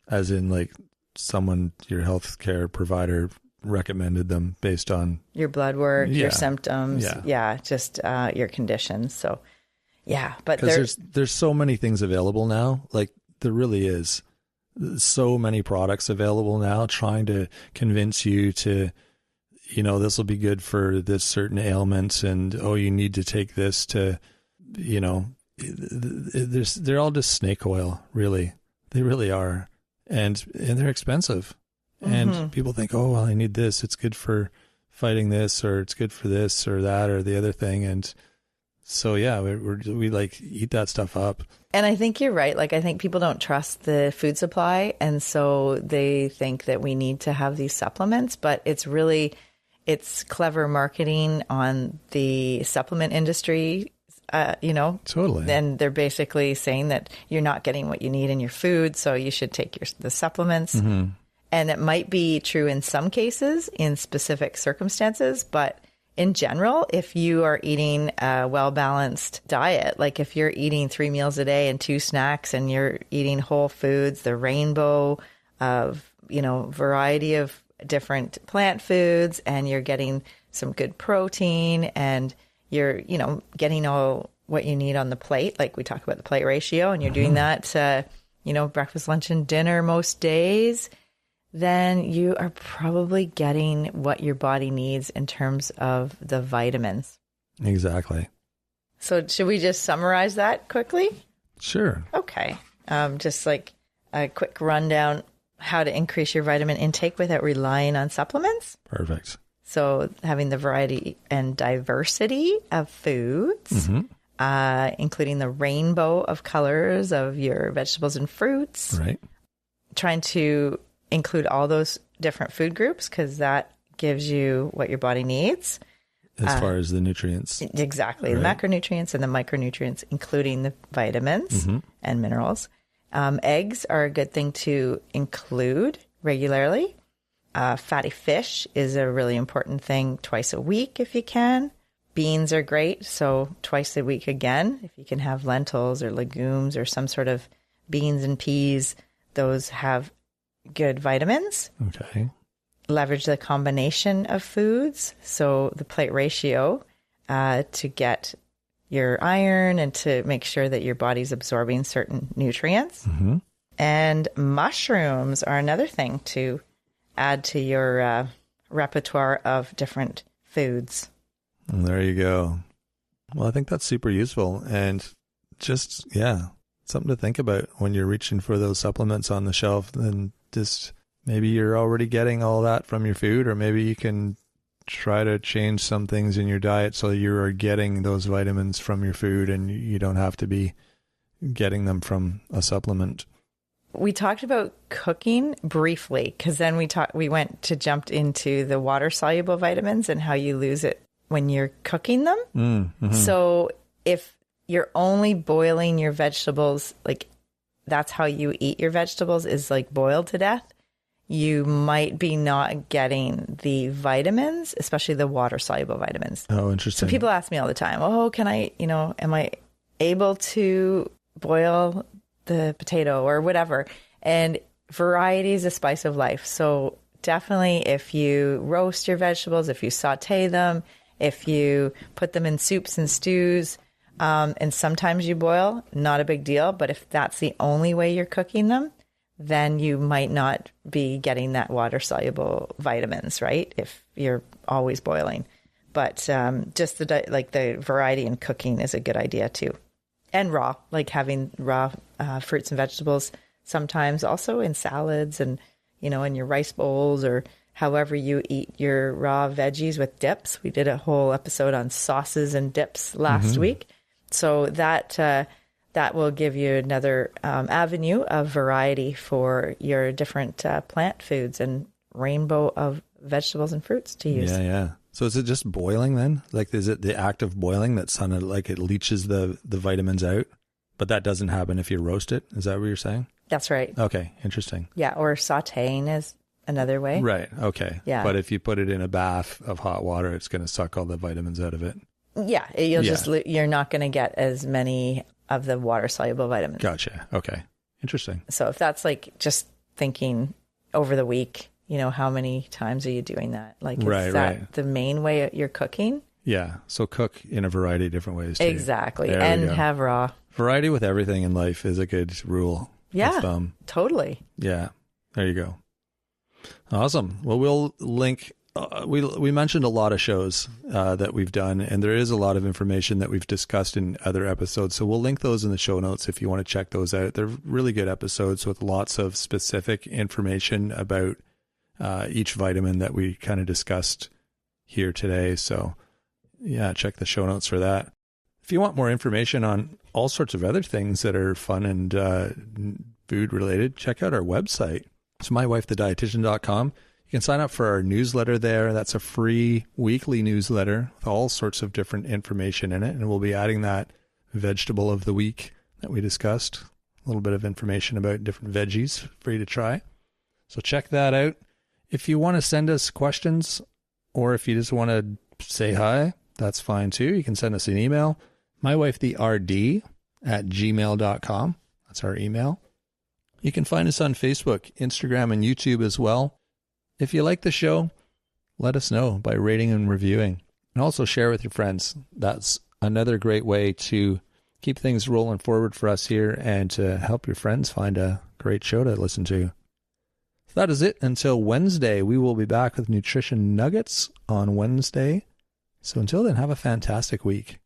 S1: as in like someone, your healthcare provider recommended them based on
S2: your blood work, your symptoms, just your conditions. So, yeah, but
S1: there's so many things available now. Like there really is so many products available now, trying to convince you to, you know, this will be good for this certain ailment, and you need to take this to, you know, they're all just snake oil, really. They really are, and they're expensive. And people think, oh, well, I need this. It's good for fighting this, or it's good for this or that or the other thing. And so, yeah, we like eat that stuff up.
S2: And I think you're right. Like, I think people don't trust the food supply. And so they think that we need to have these supplements, but it's clever marketing on the supplement industry,
S1: Totally.
S2: And they're basically saying that you're not getting what you need in your food, so you should take the supplements. Mm-hmm. And it might be true in some cases, in specific circumstances, but in general, if you are eating a well-balanced diet, like if you're eating 3 meals a day and 2 snacks, and you're eating whole foods, the rainbow of, variety of different plant foods, and you're getting some good protein, and you're, getting all what you need on the plate, like we talk about the plate ratio, and you're doing that, breakfast, lunch, and dinner most days, then you are probably getting what your body needs in terms of the vitamins.
S1: Exactly.
S2: So should we just summarize that quickly?
S1: Sure.
S2: Okay. Just like a quick rundown, how to increase your vitamin intake without relying on supplements.
S1: Perfect.
S2: So having the variety and diversity of foods, including the rainbow of colors of your vegetables and fruits.
S1: Right.
S2: Trying to include all those different food groups, because that gives you what your body needs.
S1: As far as the nutrients.
S2: Exactly.
S1: Right.
S2: The macronutrients and the micronutrients, including the vitamins and minerals. Eggs are a good thing to include regularly. Fatty fish is a really important thing, twice a week if you can. Beans are great, so twice a week again. If you can have lentils or legumes or some sort of beans and peas, those have good vitamins.
S1: Okay.
S2: Leverage the combination of foods, so the plate ratio, to get your iron and to make sure that your body's absorbing certain nutrients. Mm-hmm. And mushrooms are another thing to add to your repertoire of different foods.
S1: And there you go. Well, I think that's super useful, and just, something to think about when you're reaching for those supplements on the shelf. Then just maybe you're already getting all that from your food, or maybe you can try to change some things in your diet so you are getting those vitamins from your food, and you don't have to be getting them from a supplement.
S2: We talked about cooking briefly, because then we jumped into the water soluble vitamins and how you lose it when you're cooking them. Mm-hmm. So if you're only boiling your vegetables, like that's how you eat your vegetables, is like boiled to death, you might be not getting the vitamins, especially the water soluble vitamins.
S1: Oh, interesting.
S2: So people ask me all the time, can I, am I able to boil the potato or whatever? And variety is the spice of life. So definitely, if you roast your vegetables, if you saute them, if you put them in soups and stews, and sometimes you boil, not a big deal. But if that's the only way you're cooking them, then you might not be getting that water-soluble vitamins, right? If you're always boiling. But just the variety in cooking is a good idea too. And raw, like having raw fruits and vegetables sometimes also in salads and, in your rice bowls, or however you eat your raw veggies with dips. We did a whole episode on sauces and dips last week. So that will give you another avenue of variety for your different plant foods and rainbow of vegetables and fruits to use.
S1: Yeah. So is it just boiling then? Like, is it the act of boiling that's like it leaches the vitamins out? But that doesn't happen if you roast it. Is that what you're saying?
S2: That's right.
S1: Okay. Interesting.
S2: Yeah. Or sauteing is another way.
S1: Right. Okay.
S2: Yeah.
S1: But if you put it in a bath of hot water, it's going to suck all the vitamins out of it.
S2: Yeah. You're not going to get as many of the water soluble vitamins.
S1: Gotcha. Okay. Interesting.
S2: So if that's like just thinking over the week, how many times are you doing that? Like, is that the main way you're cooking?
S1: Yeah. So cook in a variety of different ways too.
S2: Exactly. And have raw.
S1: Variety with everything in life is a good rule.
S2: Yeah. Totally.
S1: Yeah. There you go. Awesome. Well, we'll link. We mentioned a lot of shows that we've done, and there is a lot of information that we've discussed in other episodes. So we'll link those in the show notes if you want to check those out. They're really good episodes with lots of specific information about each vitamin that we kind of discussed here today. So yeah, check the show notes for that. If you want more information on all sorts of other things that are fun and food related, check out our website. It's mywifethedietitian.com. You can sign up for our newsletter there. That's a free weekly newsletter with all sorts of different information in it. And we'll be adding that vegetable of the week that we discussed. A little bit of information about different veggies for you to try. So check that out. If you want to send us questions, or if you just want to say hi, that's fine too. You can send us an email, mywifetherd@gmail.com. That's our email. You can find us on Facebook, Instagram, and YouTube as well. If you like the show, let us know by rating and reviewing. And also share with your friends. That's another great way to keep things rolling forward for us here and to help your friends find a great show to listen to. That is it. Until Wednesday, we will be back with Nutrition Nuggets on Wednesday. So until then, have a fantastic week.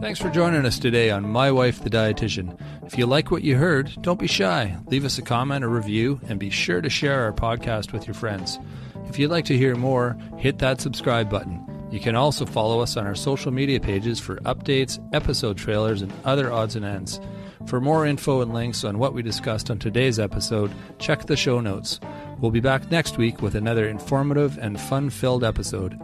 S1: Thanks for joining us today on My Wife the Dietitian. If you like what you heard, don't be shy. Leave us a comment or review, and be sure to share our podcast with your friends. If you'd like to hear more, hit that subscribe button. You can also follow us on our social media pages for updates, episode trailers, and other odds and ends. For more info and links on what we discussed on today's episode, check the show notes. We'll be back next week with another informative and fun-filled episode.